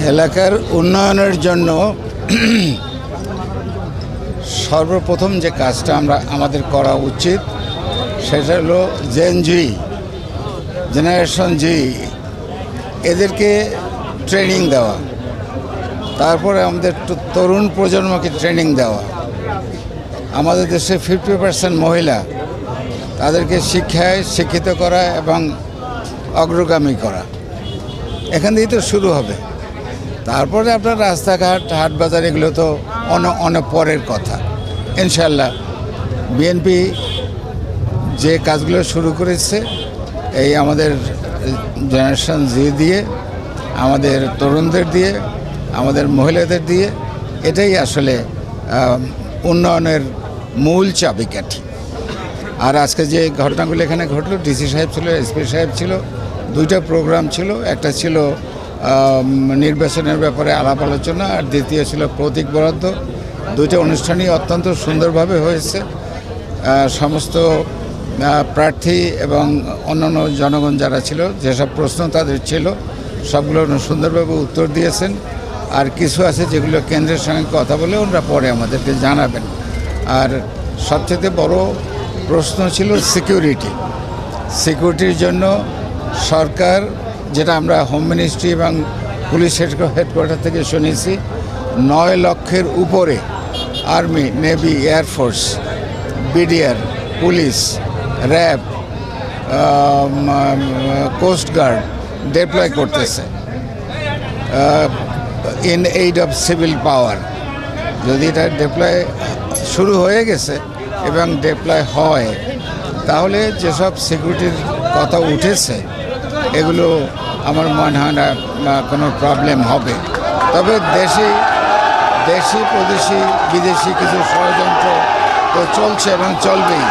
এলাকার উন্নয়নের জন্য সর্বপ্রথম যে কাজটা আমাদের করা উচিত সেটা হলো জেনারেশন জি এদেরকে ট্রেনিং দেওয়া, তারপরে আমাদের তরুণ প্রজন্মকে ট্রেনিং দেওয়া। আমাদের দেশে 50% মহিলা, তাদেরকে শিক্ষায় শিক্ষিত করা এবং অগ্রগামী করা, এখান থেকেই তো শুরু হবে। তারপরে আপনার রাস্তাঘাট, হাট বাজার, এগুলো তো অনেক পরের কথা। ইনশাল্লাহ বিএনপি যে কাজগুলো শুরু করেছে এই আমাদের জেনারেশন জি দিয়ে, আমাদের তরুণদের দিয়ে, আমাদের মহিলাদের দিয়ে, এটাই আসলে উন্নয়নের মূল চাবিকাঠি। আর আজকে যে ঘটনাগুলো এখানে ঘটলো, ডিসি সাহেব ছিল, এসপি সাহেব ছিল, দুইটা প্রোগ্রাম ছিল। একটা ছিল নির্বাচনের ব্যাপারে আলাপ আলোচনা, আর দ্বিতীয় ছিল প্রতীক বরাদ্দ। দুইটা অনুষ্ঠানই অত্যন্ত সুন্দরভাবে হয়েছে। সমস্ত প্রার্থী এবং অন্যান্য জনগণ যারা ছিল, যেসব প্রশ্ন তাদের ছিল সবগুলো সুন্দরভাবে উত্তর দিয়েছেন। আর কিছু আছে যেগুলো কেন্দ্রের সঙ্গে কথা বলে ওনারা পরে আমাদেরকে জানাবেন। আর সবচেয়ে বড় প্রশ্ন ছিল সিকিউরিটির জন্য সরকার, যেটা আমরা হোম মিনিস্ট্রি এবং পুলিশ হেডকোয়ার্টার থেকে শুনেছি, 9 লক্ষের উপরে army, navy, air force, BDR, police, RAB, coastguard deploy করতেছে in aid of civil power. যদি এটা ডিপ্লয় শুরু হয়ে গেছে এবং ডিপ্লয় হয়, তাহলে যেসব সিকিউরিটির কথা উঠেছে এগুলো আমার মনে হয় না কোনো প্রবলেম হবে। তবে দেশি প্রদেশি বিদেশি কিছু ষড়যন্ত্র তো চলছে এবং চলবেই।